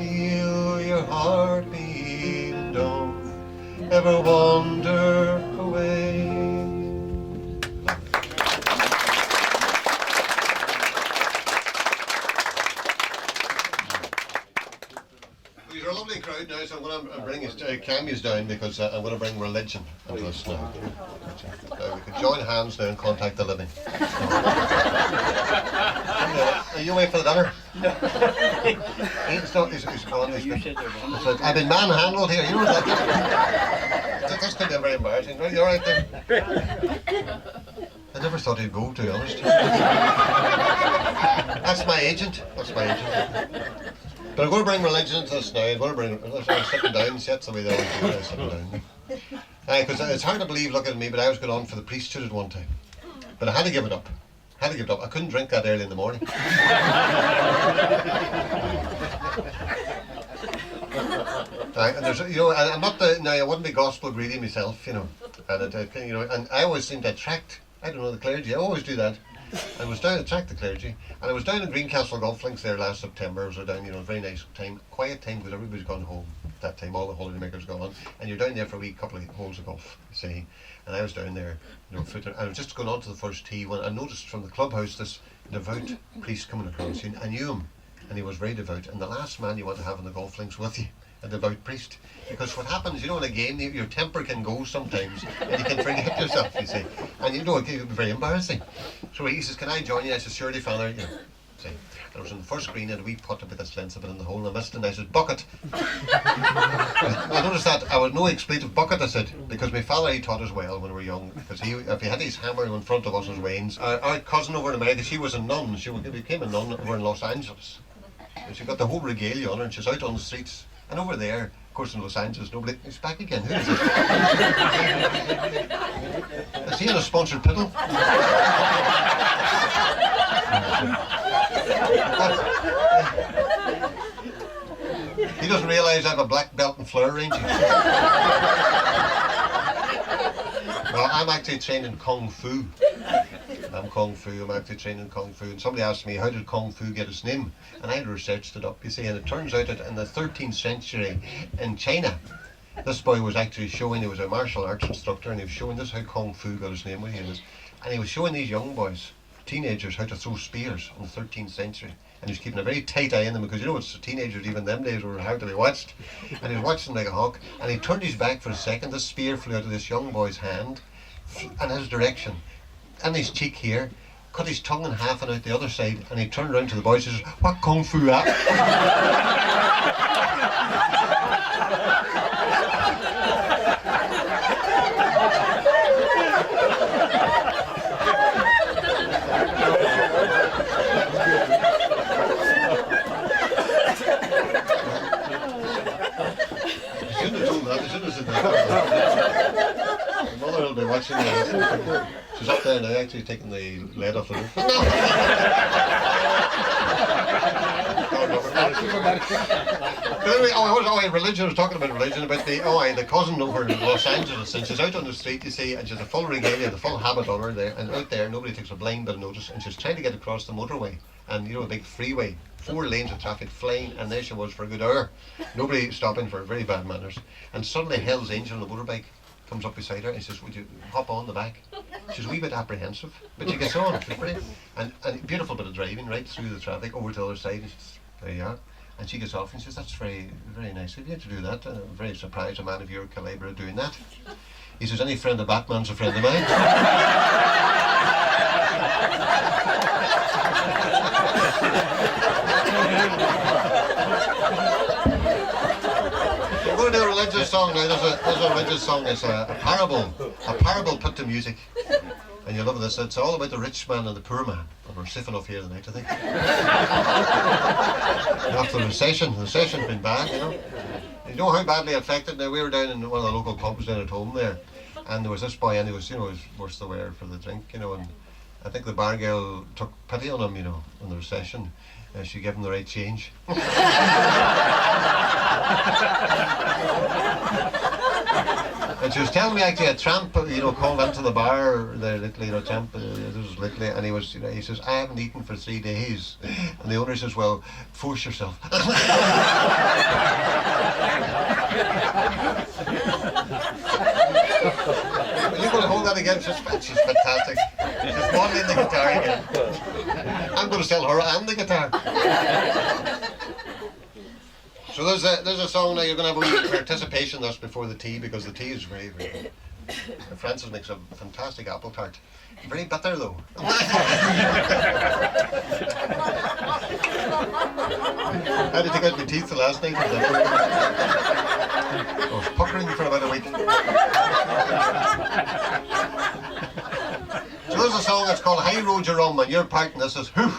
feel your heart beat, and don't ever wander away. These are a lovely crowd now, so I'm going to bring his cameos down because I'm going to bring religion into this now. Now we can join hands now and contact the living. Are you away for the dinner? No. He's gone. I've been manhandled here. You know that? This could be very embarrassing. Are you alright then? I never thought he'd go, to be honest. That's my agent. But I'm going to bring religion into this now. I'm sitting down, sit somebody there, sitting down. Because it's hard to believe looking at me, but I was going on for the priesthood at one time. But I had to give it up. I couldn't drink that early in the morning. And there's, I'm not I wouldn't be gospel greedy myself, and I always seem to attract, the clergy. I always do that. I was down to attract the clergy, and I was down in Greencastle Golf Links there last September. I was down, very nice time, quiet time because everybody's gone home at that time. All the holiday makers gone, and you're down there for a wee couple of holes of golf, you see. And I was down there, and I was just going on to the first tee when I noticed from the clubhouse this devout priest coming across. I knew him, and he was very devout. And the last man you want to have on the golf links with you, a devout priest, because what happens, in a game, your temper can go sometimes, and you can forget yourself, you see, and it can be very embarrassing. So he says, "Can I join you?" I said, "Surely, Father." See. And I was on the first green, and a wee putt about this length of it in the hole, and I missed it, and I said, "Bucket." I noticed that I was no expletive, bucket, I said, because my father, he taught us well when we were young, because if he had his hammer in front of us as wains. Our cousin over in America, she was a nun, she became a nun over in Los Angeles, and she got the whole regalia on her, and she's out on the streets. And over there, of course, in Los Angeles, nobody. He's back again. Who is it? Is he in a sponsored piddle? He doesn't realise I have a black belt in flower arranging. Well, I'm actually trained in Kung Fu. I'm actually trained in Kung Fu. And somebody asked me, how did Kung Fu get its name? And I researched it up, you see, and it turns out that in the 13th century in China, this boy was actually showing, he was a martial arts instructor, and he was showing this how Kung Fu got its name. And he was showing these young boys, teenagers, how to throw spears in the 13th century. And he was keeping a very tight eye on them, because it's teenagers even them days were hard to be watched. And he was watching like a hawk, and he turned his back for a second, the spear flew out of this young boy's hand, and his direction, and his cheek here, cut his tongue in half and out the other side, and he turned around to the boys and says, "What Kung Fu that?" I shouldn't have told that, I shouldn't have said that. My mother will be watching me. She's up there now, actually taking the lead off the roof. But anyway, religion. I was talking about religion, about the cousin over in Los Angeles, and she's out on the street, you see, and she's a full regalia, the full habit on her there, and out there nobody takes a blind bit of notice, and she's trying to get across the motorway, and a big freeway, 4 lanes of traffic flying, and there she was for a good hour, nobody stopping for very bad manners, and suddenly Hell's Angel on a motorbike comes up beside her and says, "Would you hop on the back?" She's a wee bit apprehensive, but she gets on. She's brilliant. And a beautiful bit of driving right through the traffic over to the other side. And says, "There you are." And she gets off and says, "That's very, very nice of you to do that. I'm very surprised a man of your calibre doing that." He says, "Any friend of Batman's a friend of mine." We're going to do a religious song now. There's a religious song. It's a parable put to music. And you'll love this. It's all about the rich man and the poor man. And we're safe enough here tonight, I think. After the recession's been bad, You know how badly affected. Now, we were down in one of the local pubs down at home there, and there was this boy, and he was, was worse the wear for the drink, and I think the bar girl took pity on him, in the recession. She gave him the right change. And she was telling me actually a tramp, called into the bar, the little, tramp, this was little, and he was, he says, I haven't eaten for 3 days. And the owner says, well, force yourself. Are you going to hold that again? She's fantastic. She's modelling the guitar again. I'm going to sell her and the guitar. So there's a song now. You're going to have a participation thus before the tea, because the tea is very, very good. Francis makes a fantastic apple tart. Very bitter though. I had to take out my teeth last night. I was puckering for about a week. So there's a song that's called High Road Your Own, and your part in this is Hoo.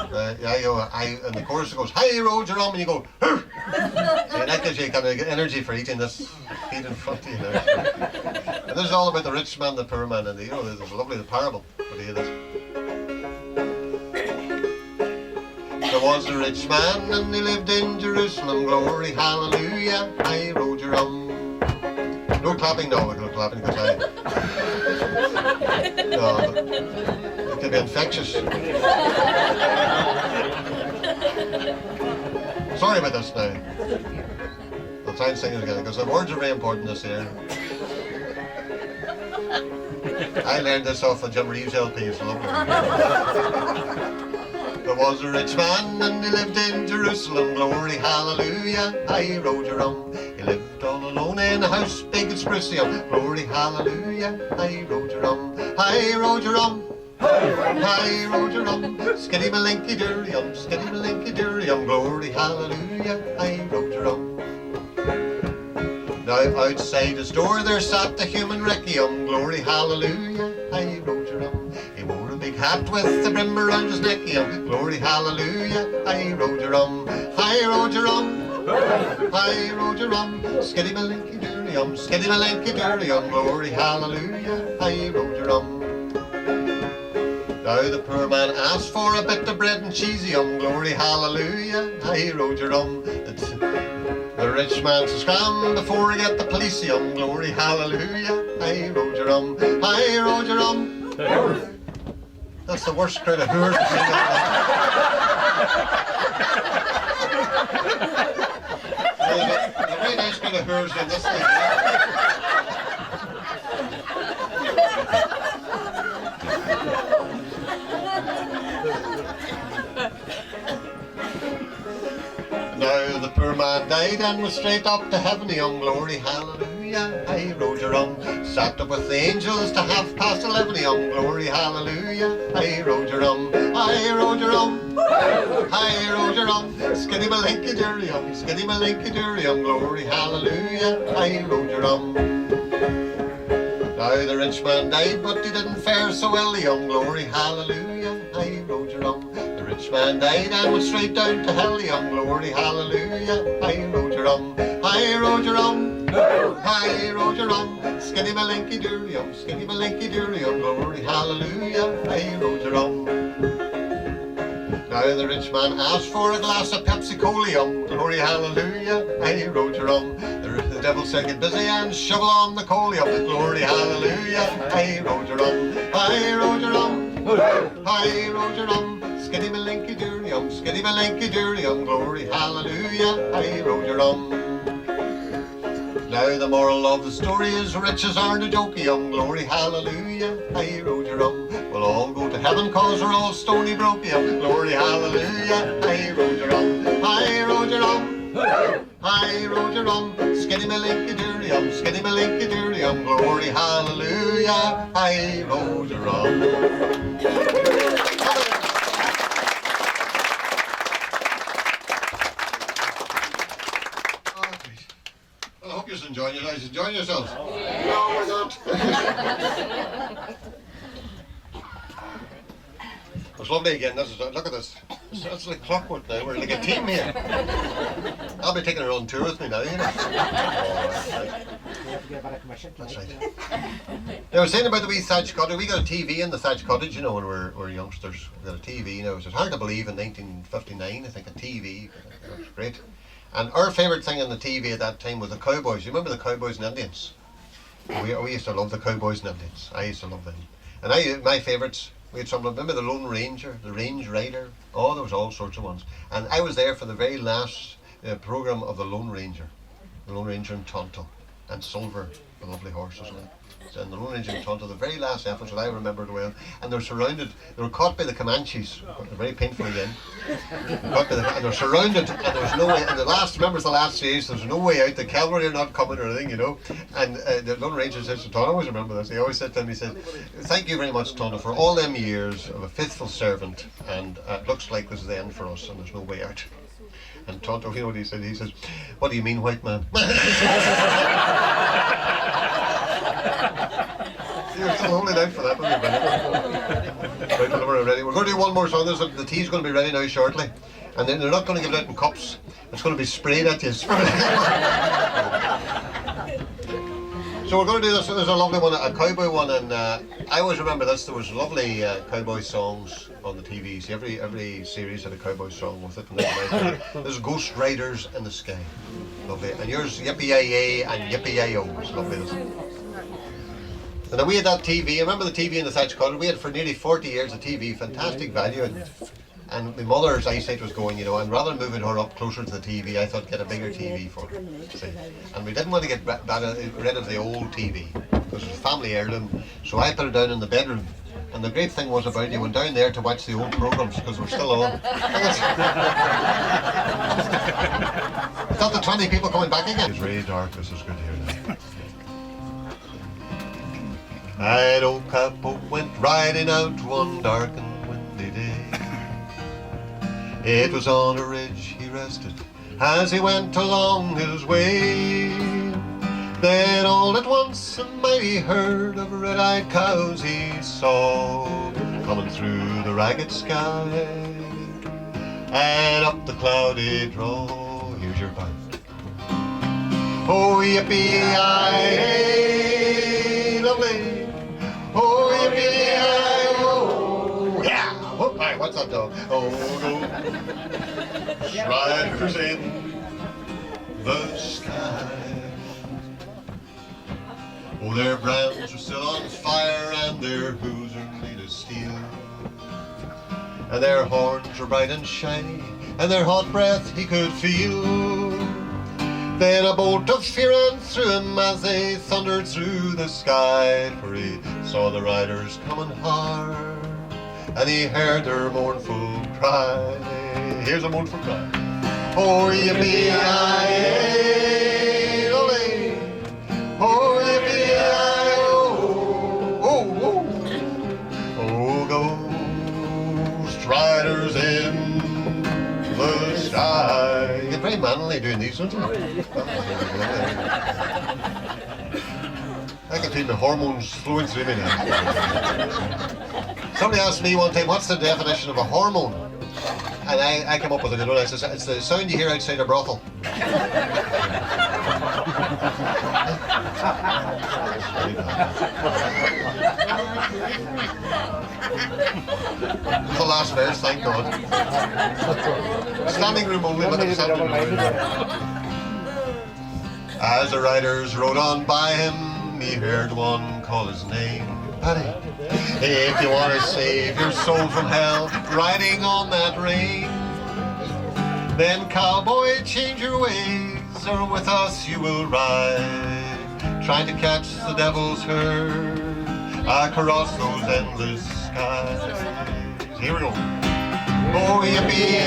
And the chorus goes, High Road Your Own, and you go, Hoo. And that gives you kind of energy for eating this feed in front of you now. And this is all about the rich man, the poor man, and there's a lovely parable. But hear this. There was a rich man and he lived in Jerusalem, glory, hallelujah, High Road Your Own. No clapping, no clapping, because no, it can be infectious. Sorry about this now. I'll try and sing it again, because the words are very important this year. I learned this off the Jim Reeves LP, it's lovely. There was a rich man and he lived in Jerusalem, glory, hallelujah, High Road Your Own. He lived all alone in a house big and spruce, glory, hallelujah, High Road Your Own. High Road Your Own. High Road Your Own, skiddy malinky durium, glory, hallelujah, High Road Your Own. Now outside his door there sat the human Requiem, glory, hallelujah, High Road Your Own. He wore a big hat with the brim around his neck, glory, hallelujah, High Road Your Own. High Road Your Own, High Road Your Own, skiddy malinky durium, glory, hallelujah, High Road Your Own. Now the poor man asked for a bit of bread and cheesy, glory, hallelujah, High Road Your Own. The rich man says, scram before I get the police, glory, hallelujah, High Road Your Own. High Road Your Own. That's the worst crowd of whores to sing that. There's a very nice crowd of whores in this thing. Now the poor man died and was straight up to heaven, glory, hallelujah, High Road Your Own. Sat up with the angels to 11:30, glory, hallelujah, High Road Your Own. High Road Your Own, High Road Your Own, skiddy malinky durium, glory, hallelujah, High Road Your Own. Now the rich man died, but he didn't fare so well, glory, hallelujah, High Road Your Own. The rich man died and went straight down to hell, glory, hallelujah, High Road Your Own. High Road Your Own, High Road Your Own, skiddy malinky durium, glory, hallelujah, High Road Your Own. Now the rich man asked for a glass of Pepsi Cola, glory, hallelujah, High Road Your Own. The devil said, get busy and shovel on the coal, glory, hallelujah, High Road Your Own. High Road Your Own, High Road Your Own, skiddy malinky durium, glory, hallelujah, High Road Your Own. Now the moral of the story is riches aren't a joke, glory, hallelujah, High Road Your Own. We'll all go to heaven cause we're all stony broke, glory, hallelujah, High Road Your Own. High Road Your Own, High Road Your Own, skiddy malinky durium, glory, hallelujah, High Road Your Own. I hope you're enjoying yourselves. Yeah. No, we're not. It's lovely again. Look at this. It's like clockwork now. We're like a team here. I'll be taking her on tour with me now, You have to get a better commission. That's right. They were saying about the wee thatch cottage. We got a TV in the thatch cottage, when we're youngsters. We got a TV, It's hard to believe in 1959, I think, a TV. It was great. And our favourite thing on the TV at that time was the Cowboys. You remember the Cowboys and Indians? We used to love the Cowboys and Indians. I used to love them. And my favourites, we had some of them. Remember the Lone Ranger, the Range Rider? Oh, there was all sorts of ones. And I was there for the very last programme of the Lone Ranger in Tonto, and Silver, the lovely horse as well. And the Lone Ranger in Tonto, the very last episode, I remember it well. And they were caught by the Comanches, very painfully then. And they were surrounded, and there was no way, and the last series, there was no way out, the cavalry are not coming or anything, you know. And the Lone Ranger says to Tonto, I always remember this, he always said to him, he said, thank you very much, Tonto, for all them years of a faithful servant, and it looks like this is the end for us, and there's no way out. And Tonto, you know what he said? He says, what do you mean, white man? You're still holding out for that, aren't you? Right, whenever we're ready. We're going to do one more song. The tea's going to be ready now shortly. And then they're not going to give it out in cups. It's going to be sprayed at you. So we're going to do this. There's a lovely one, a cowboy one, and I always remember this. There was lovely cowboy songs on the TVs. Every series had a cowboy song with it. And this is Ghost Riders in the Sky. Lovely. And yours, Yippee-Yi-Yi and Yippee-Yi-O. It's lovely. This. And then we had that TV. I remember the TV in the thatch cottage. We had for nearly 40 years a TV, fantastic value. And my mother's eyesight was going, you know, and rather than moving her up closer to the TV, I thought get a bigger TV for her. See? And we didn't want to get rid of the old TV because it was a family heirloom. So I put it down in the bedroom. And the great thing was about you went down there to watch the old programmes because we're still on. It's not the 20 people coming back again. It's really dark. This is good here now. I'd old Capo went riding out one dark and windy day. It was on a ridge he rested as he went along his way. Then all at once a mighty herd of red-eyed cows he saw coming through the ragged sky and up the cloudy draw. Here's your band. Oh, yippee-yi-yi, lovely. Oh, yippee-yi-yi-oh. Yeah! Oh, hi, what's that dog? Oh, go. Riders in the sky. Oh, their brands are still on fire and their hooves are made of steel. And their horns are bright and shiny and their hot breath he could feel. Then a bolt of fear ran through him as they thundered through the sky, for he saw the riders coming hard, and he heard their mournful cry. Here's a mournful cry. Oh, yippee-yi-yi, ole. Oh, yippee-yi-yi-oh. Oh, oh. Oh, ghost riders in the sky. You get very manly doing these, don't you? I can feel the hormones flowing through me now. Somebody asked me one time, what's the definition of a hormone? And I came up with a good one. I said, it's the sound you hear outside a brothel. The last verse, thank God. Standing room only, but standing room only. As the riders rode on by him, he heard one call his name. Paddy, if you want to save your soul from hell, riding on that range, then cowboy, change your ways, or with us you will ride, trying to catch the devil's herd across those endless skies. Here we go. Oh, yippee-yi-yi,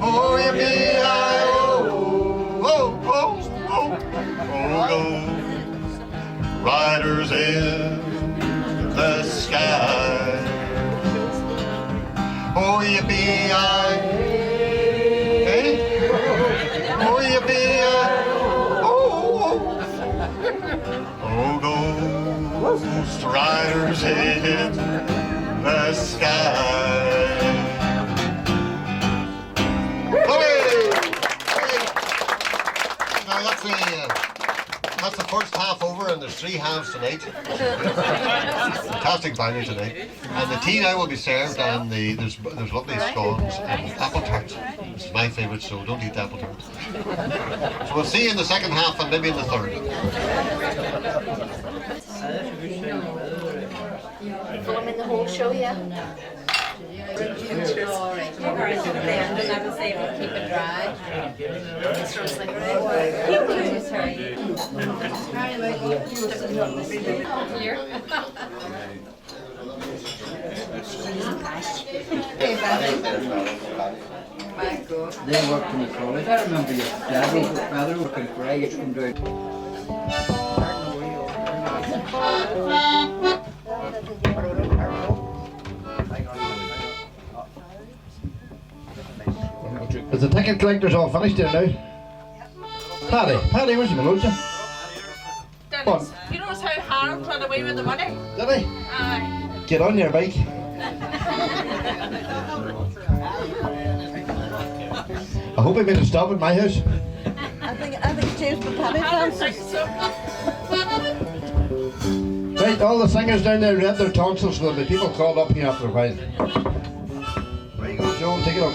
oh, yippee-yi-oh, oh, oh, oh, oh, ghost riders in the sky. Oh, yippee-yi-yi, hey? Oh, yippee-yi-yi, oh, oh, ghost riders in the sky. Now that's the first half over, and there's three halves tonight. Fantastic value tonight. And the tea now will be served, and there's lovely scones and apple tart. This is my favourite, so don't eat the apple tart. So we'll see you in the second half and maybe in the third. Film in the whole show, yeah. Keep it dry. They worked in the college. I remember your daddy, brother working in Craic from down. Is the ticket collectors all finished there now? Paddy, where's your Melissa? Dennis, you notice how Harold ran away with the money? Did he? Aye. Get on your bike. I hope he made a stop at my house. I think James for Paddy I don't dancing. think so. Right, all the singers down there read their tonsils, so there'll be people called up here after a while. There you go, Joan, take it up.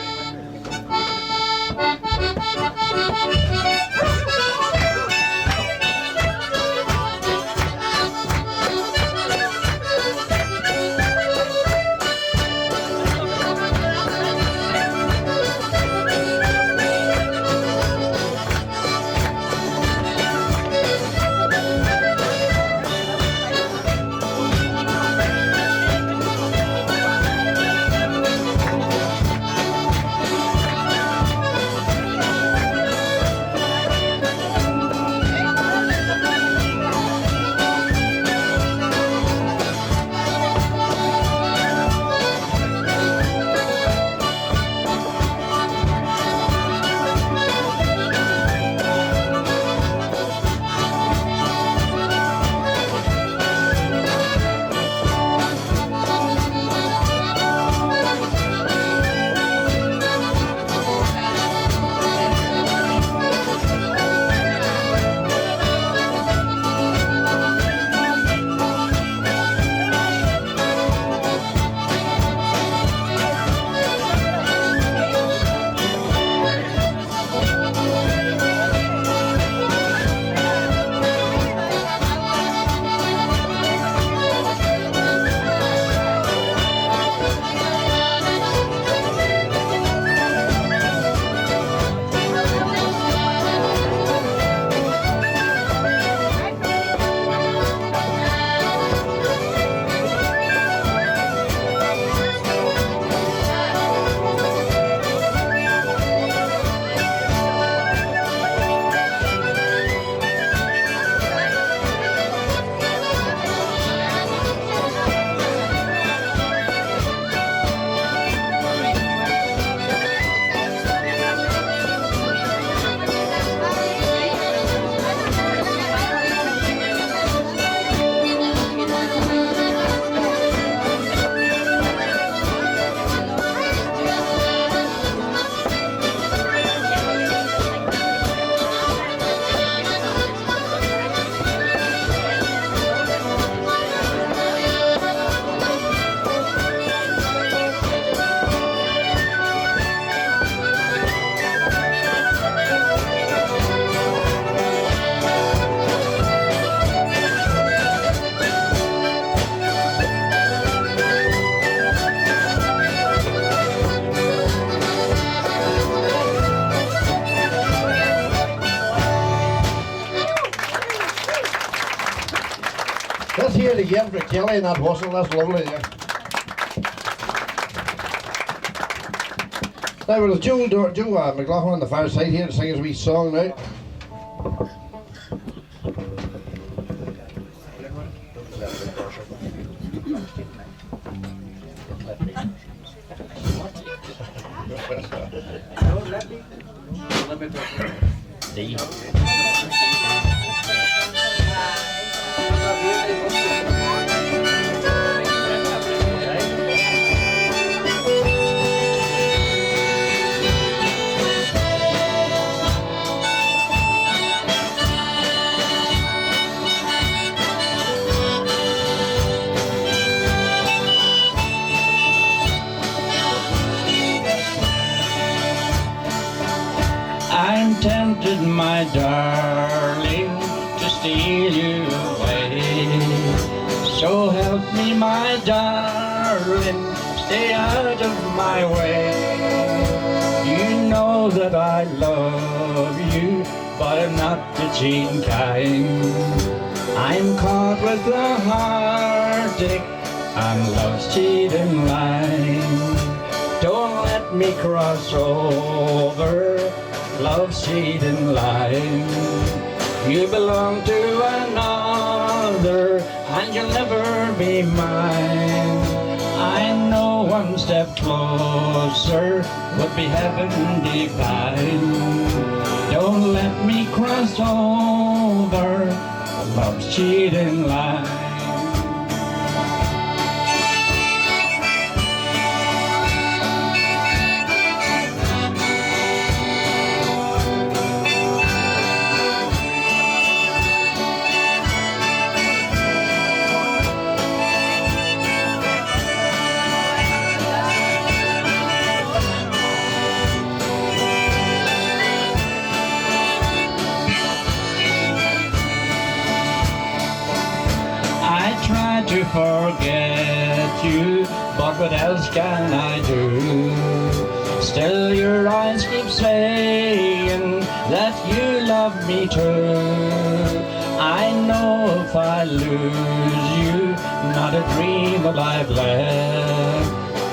Let's hear it again for Kelly and that whistle, that's lovely. Yeah. Now we'll have Joe McLaughlin on the far side here to sing his wee song now. wanted, my darling, to steal you away. So help me, my darling, stay out of my way. You know that I love you, but I'm not the cheating kind. I'm caught with a heartache and love's cheating line. Don't let me cross over love's cheating line. You belong to another and you'll never be mine. I know one step closer would be heaven divine. Don't let me cross over love's cheating line. To forget you, but what else can I do? Still your eyes keep saying that you love me too. I know if I lose you, not a dream will I've left.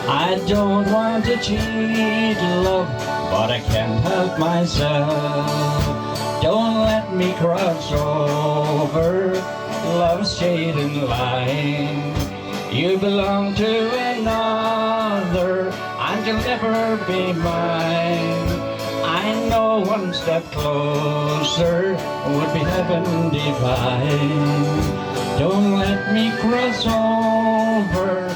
I don't want to cheat love, but I can't help myself. Don't let me cross over love's cheating line. You belong to another and you'll never be mine. I know one step closer would be heaven divine. Don't let me cross over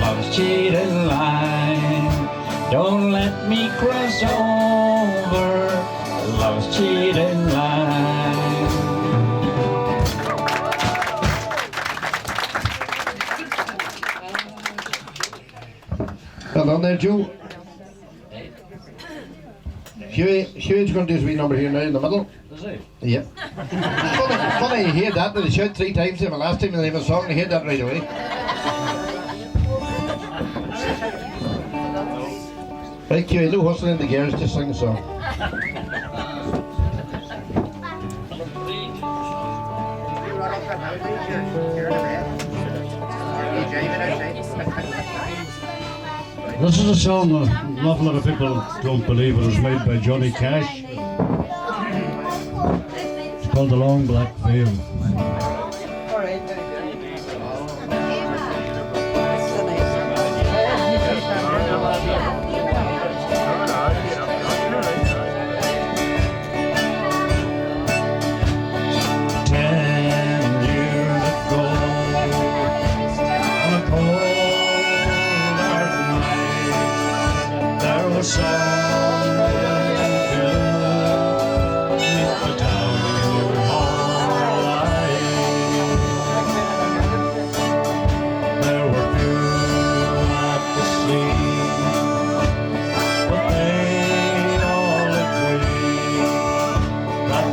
love's cheating line. Don't let me cross over love's cheating line. Well done there, Joe. Hugh's going to do his wee number here now in the middle. Is he? Yeah. funny, he heard that, but he shouted 3 times to him last time in the name of the song, and he heard that right away. Right, Hughie, no hustling in the gears, just sing the song. This is a song an awful lot of people don't believe it was made by Johnny Cash. It's called The Long Black Veil.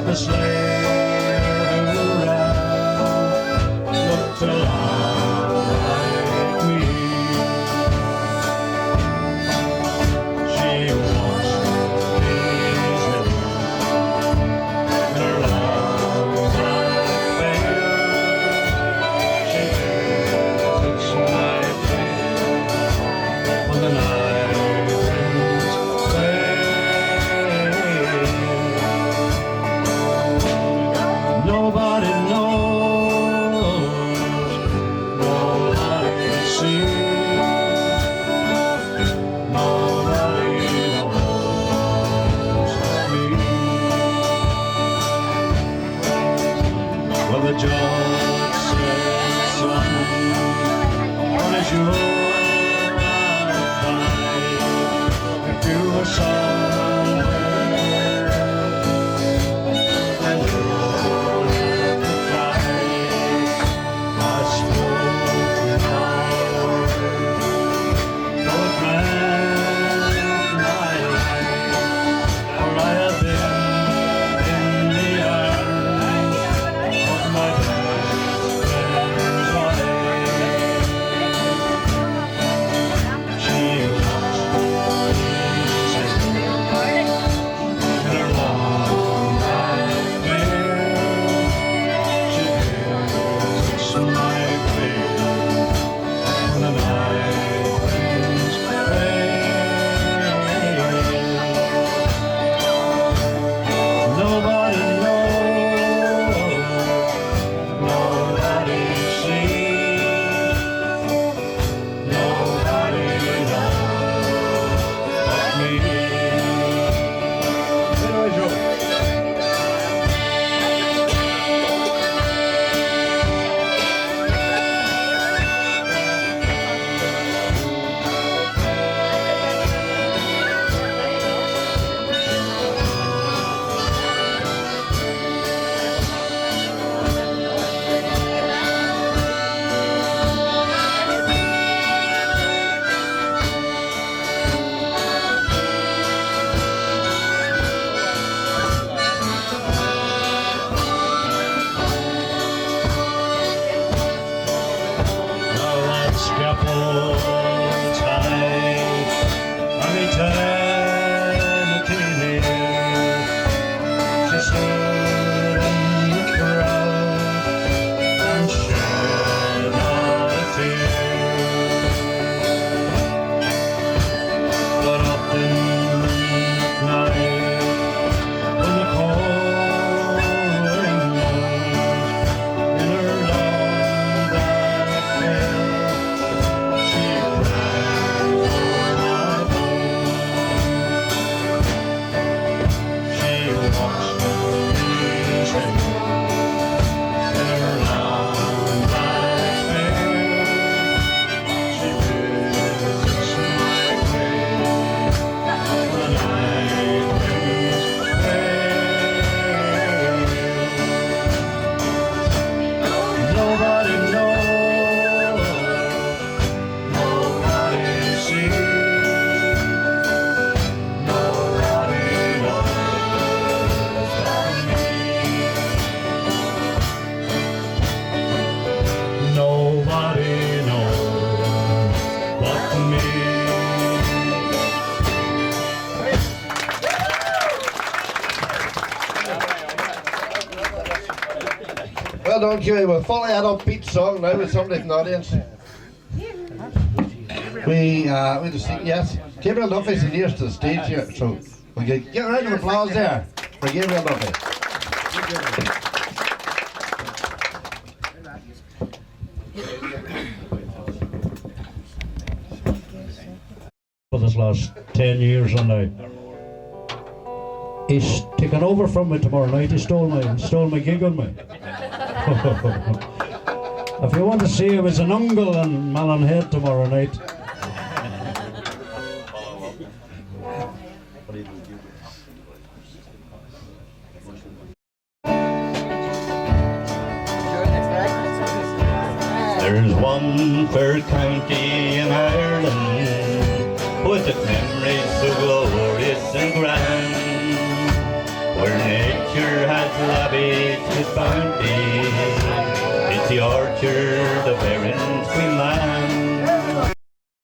The slayer who ran looked a lot like me. She Well done, Huey. We'll follow that upbeat song now with somebody from the audience. We just think, yes, Gabriel Duffy's nearest to the stage here, so we get a round of applause there for Gabriel Duffy. For this last 10 years and now. He's taken over from me tomorrow night. He stole my gig on me. If you want to see him, it's an uncle in Malonhead tomorrow night. There's one fair county in Ireland with its memories so glorious and grand, where nature has lavished its bounty. It's the orchard of Erin's Queen Land.